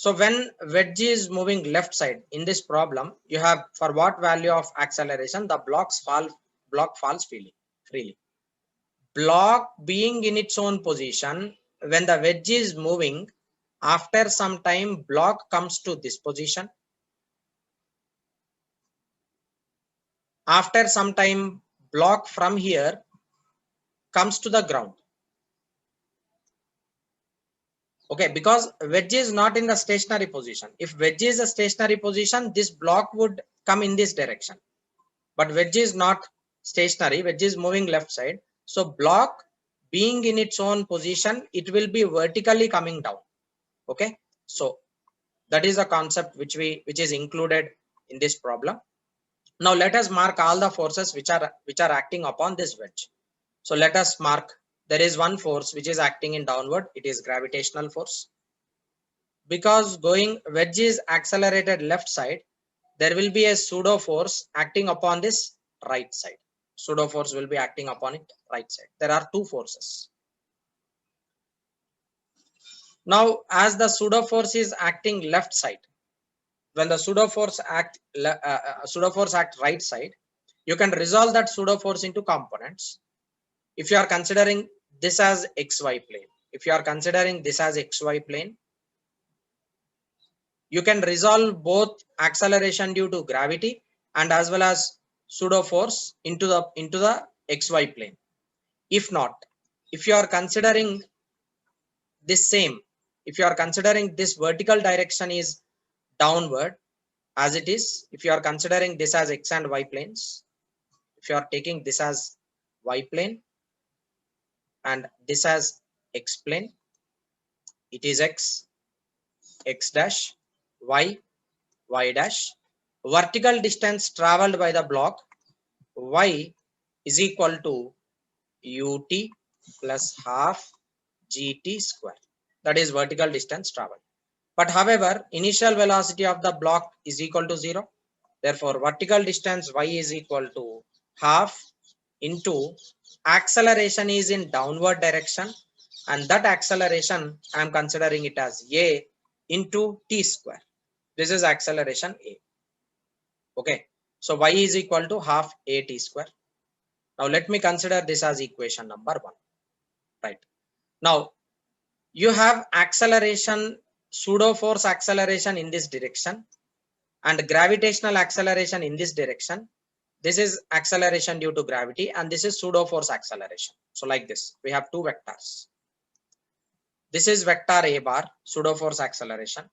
So when wedge is moving left side in this problem, you have for what value of acceleration the block falls freely. Block being in its own position, when the wedge is moving, after some time block comes to this position. After some time block from here comes to the ground. Okay, because wedge is not in the stationary position. If wedge is a stationary position, this block would come in this direction. But wedge is not stationary, wedge is moving left side. So block being in its own position, it will be vertically coming down. Okay, so that is a concept which is included in this problem. Now let us mark all the forces which are acting upon this wedge. So let us mark, there is one force which is acting in downward, it is gravitational force. Because wedge is accelerated left side, there will be a pseudo force acting upon this right side. Pseudo force will be acting upon it right side. There are two forces. Now as the pseudo force is acting left side, when the pseudo force act right side, you can resolve that pseudo force into components. If you are considering this as xy plane, if you are considering this as xy plane, you can resolve both acceleration due to gravity and as well as pseudo force into the xy plane. If not, if you are considering this same, if you are considering this vertical direction is downward as it is, if you are considering this as x and y planes, if you are taking this as y plane and this as x plane, it is x dash, y dash. Vertical distance traveled by the block y is equal to ut plus half gt square. That is vertical distance traveled. But however, initial velocity of the block is equal to 0. Therefore, vertical distance y is equal to half into acceleration is in downward direction, and that acceleration I am considering it as a into t square. This is acceleration a. Okay, so y is equal to half a t square. Now let me consider this as equation number 1. Right, now you have acceleration, pseudo force acceleration in this direction and gravitational acceleration in this direction. This is acceleration due to gravity and this is pseudo force acceleration. So like this, we have two vectors. This is vector a bar, pseudo force acceleration,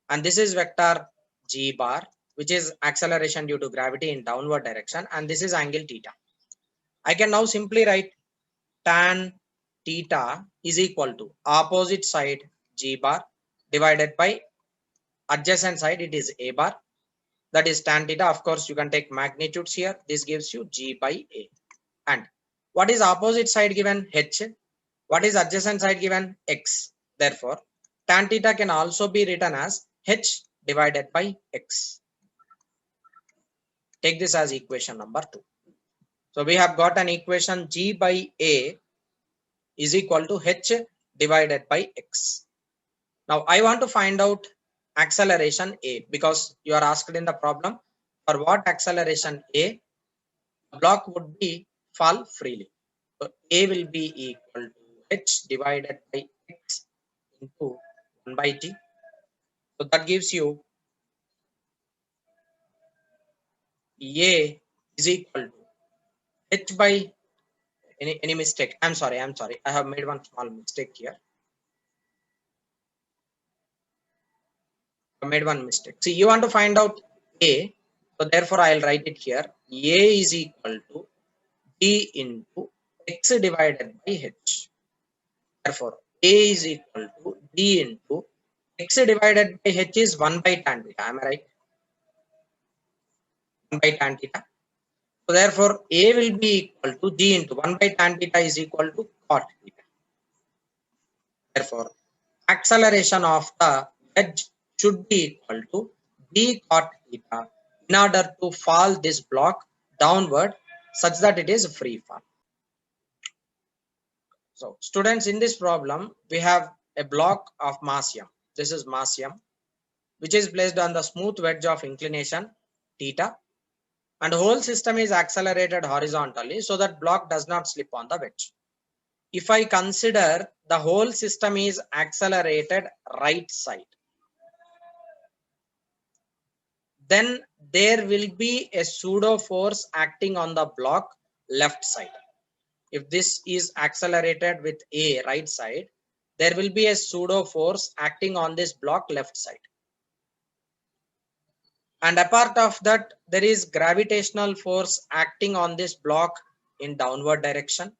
and this is vector g bar, which is acceleration due to gravity in downward direction, and this is angle theta. I can now simply write tan theta is equal to opposite side g bar divided by adjacent side, it is a bar, that is tan theta. Of course, you can take magnitudes here. This gives you g by a. And what is opposite side given? H. What is adjacent side given? X. Therefore, tan theta can also be written as h divided by x. Take this as equation number 2. So we have got an equation g by a is equal to h divided by x. Now I want to find out acceleration a, because you are asked in the problem for what acceleration a, block would be fall freely. So a will be equal to h divided by x into 1 by t. So that gives you a is equal to h by any mistake. I'm sorry. I have made one small mistake here. I made one mistake. See, you want to find out a, so therefore I'll write it here. A is equal to d into x divided by h. Therefore, a is equal to d into x divided by h is 1 by tan theta. Am I right? 1 by tan theta. So therefore, a will be equal to d into 1 by tan theta is equal to cot theta. Therefore, acceleration of the wedge should be equal to d cot theta in order to fall this block downward such that it is free fall. So students, in this problem, we have a block of mass m. This is mass m. which is placed on the smooth wedge of inclination theta, and whole system is accelerated horizontally so that block does not slip on the wedge. If I consider the whole system is accelerated right side, then there will be a pseudo force acting on the block left side. If this is accelerated with A right side, there will be a pseudo force acting on this block left side. And apart of that, there is gravitational force acting on this block in downward direction.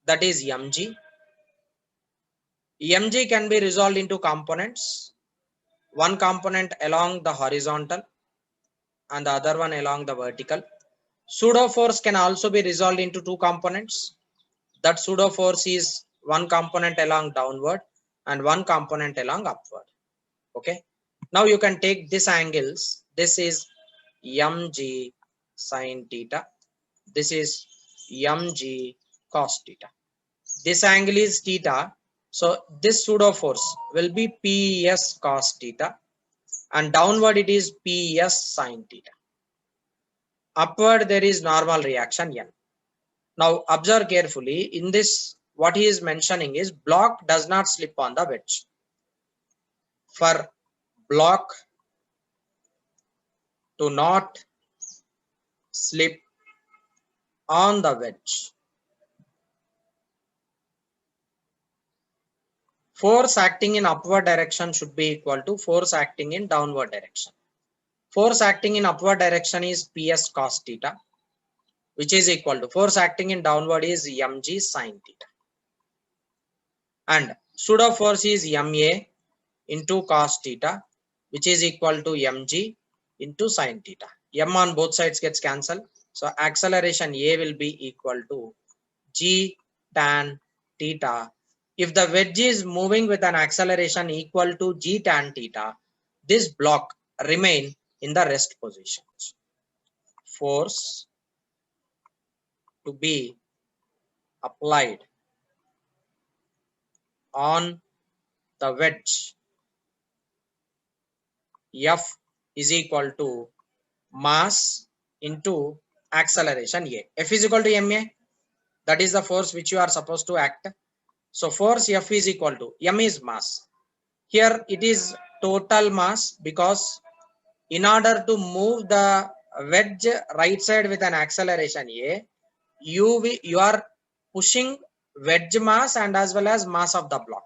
That is mg. Mg can be resolved into components. One component along the horizontal and the other one along the vertical. Pseudo force can also be resolved into two components. That pseudo force is one component along downward and one component along upward. Okay. Now you can take these angles. This is mg sine theta. This is mg cos theta. This angle is theta. So this pseudo force will be Ps cos theta, and downward it is Ps sine theta. Upward there is normal reaction N. Now observe carefully. In this, what he is mentioning is block does not slip on the wedge. For block to not slip on the wedge, force acting in upward direction should be equal to force acting in downward direction. Force acting in upward direction is Ps cos theta, which is equal to force acting in downward is mg sine theta. And pseudo force is ma into cos theta, which is equal to mg into sine theta. M on both sides gets cancelled. So acceleration A will be equal to g tan theta. If the wedge is moving with an acceleration equal to g tan theta, this block remain in the rest positions. Force to be applied on the wedge F is equal to mass into acceleration A. F is equal to ma. That is the force which you are supposed to act. So force F is equal to m is mass. Here it is total mass, because in order to move the wedge right side with an acceleration A, you are pushing wedge mass and as well as mass of the block.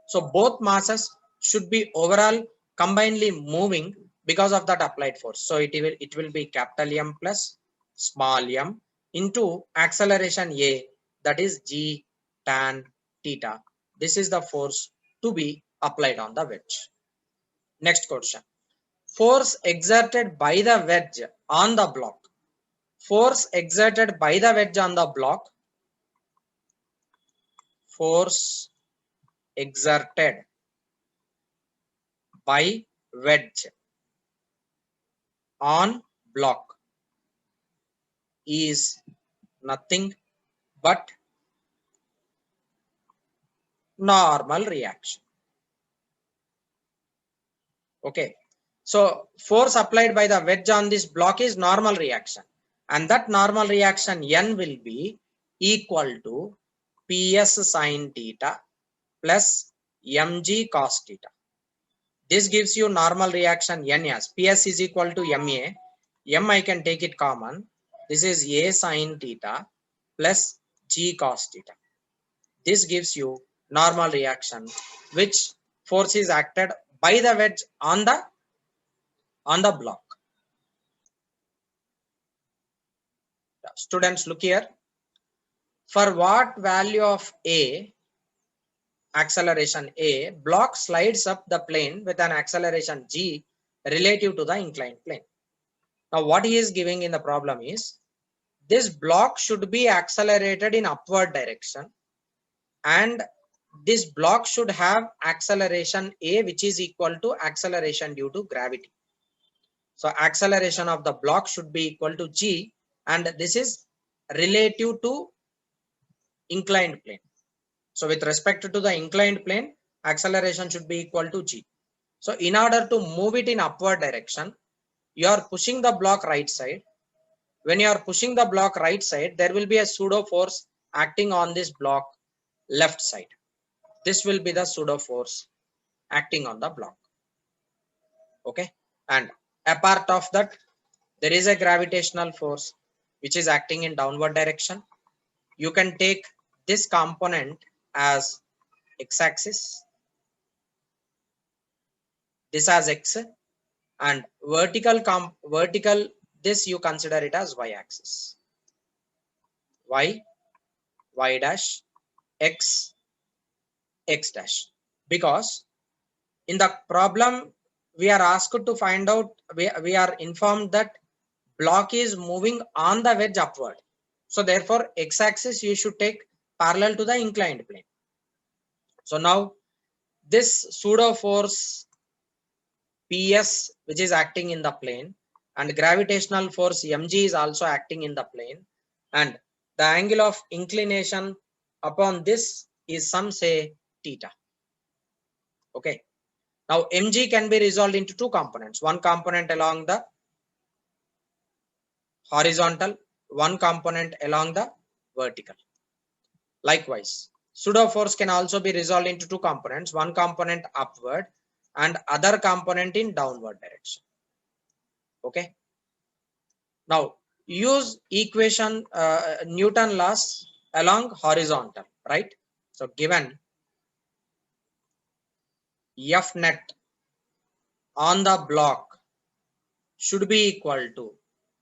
So both masses should be overall combinedly moving because of that applied force. So it will be capital M plus small m into acceleration A, that is g tan theta. This is the force to be applied on the wedge. Next question. Force exerted by the wedge on the block. Force exerted by the wedge on the block. Force exerted by wedge on block is nothing but normal reaction. Okay. So force applied by the wedge on this block is normal reaction, and that normal reaction N will be equal to Ps sine theta plus mg cos theta. This gives you normal reaction N as Ps is equal to ma. M I can take it common. This is A sine theta plus g cos theta. This gives you normal reaction, which force is acted by the wedge on the block. Students, look here. For what value of A, acceleration A, block slides up the plane with an acceleration g relative to the inclined plane. Now what he is giving in the problem is, this block should be accelerated in upward direction, and this block should have acceleration A, which is equal to acceleration due to gravity. So acceleration of the block should be equal to g, and this is relative to inclined plane. So with respect to the inclined plane, acceleration should be equal to g. So in order to move it in upward direction, you are pushing the block right side. When you are pushing the block right side, there will be a pseudo force acting on this block left side. This will be the pseudo force acting on the block. Okay. And a part of that, there is a gravitational force which is acting in downward direction. You can take this component as x-axis, this as x, and vertical this you consider it as y-axis. Y dash, x dash, because in the problem we are asked to find out, we are informed that block is moving on the wedge upward. So therefore x-axis you should take parallel to the inclined plane. So now this pseudo force PS, which is acting in the plane, and gravitational force mg is also acting in the plane, and the angle of inclination upon this is some say theta. Okay. Now mg can be resolved into two components, one component along the horizontal, one component along the vertical. Likewise, pseudo force can also be resolved into two components, one component upward and other component in downward direction. Okay. Now use equation Newton laws along horizontal, right? So given F net on the block should be equal to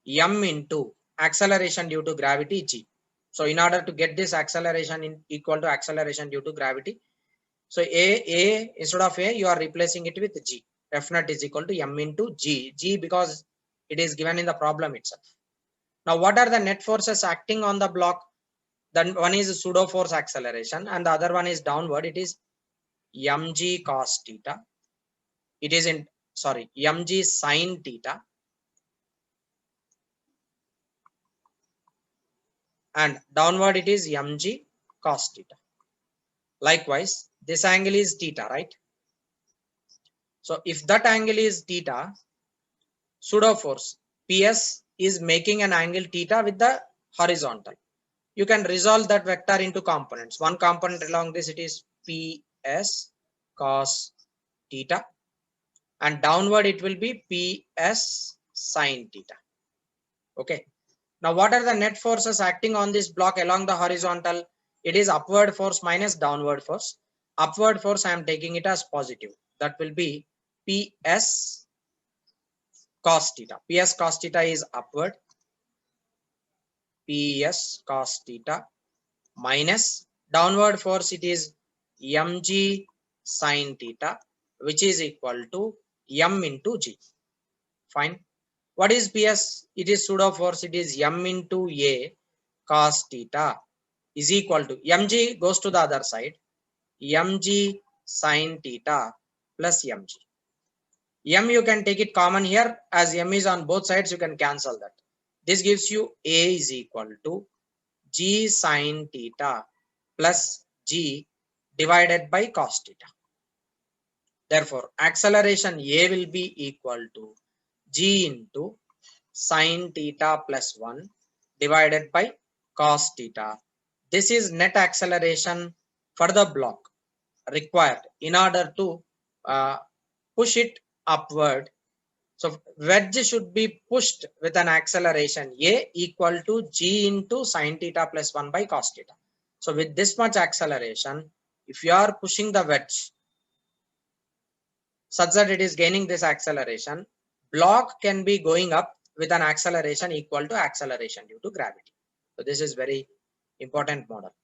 m into acceleration due to gravity g. So in order to get this acceleration in equal to acceleration due to gravity, so a instead of a you are replacing it with g. F net is equal to m into g because it is given in the problem itself. Now what are the net forces acting on the block? Then one is pseudo force acceleration and the other one is downward. It is mg cos theta. It is in mg sin theta, and downward it is mg cos theta. Likewise, this angle is theta, right? So if that angle is theta, pseudo force PS is making an angle theta with the horizontal. You can resolve that vector into components. One component along this, it is PS cos theta, and downward it will be PS sin theta. Okay. Now what are the net forces acting on this block along the horizontal? It is upward force minus downward force. Upward force I am taking it as positive. That will be PS cos theta. PS cos theta is upward. PS cos theta minus downward force, it is mg sin theta, which is equal to m into g. Fine. What is PS? It is pseudo force. It is m into a cos theta is equal to mg goes to the other side, mg sin theta plus mg. M you can take it common here, as m is on both sides, you can cancel that. This gives you a is equal to g sin theta plus g divided by cos theta. Therefore acceleration a will be equal to g into sin theta plus 1 divided by cos theta. This is net acceleration for the block required in order to push it upward. So wedge should be pushed with an acceleration a equal to g into sin theta plus 1 by cos theta. So with this much acceleration, if you are pushing the wedge such that it is gaining this acceleration, block can be going up with an acceleration equal to acceleration due to gravity. So this is very important model.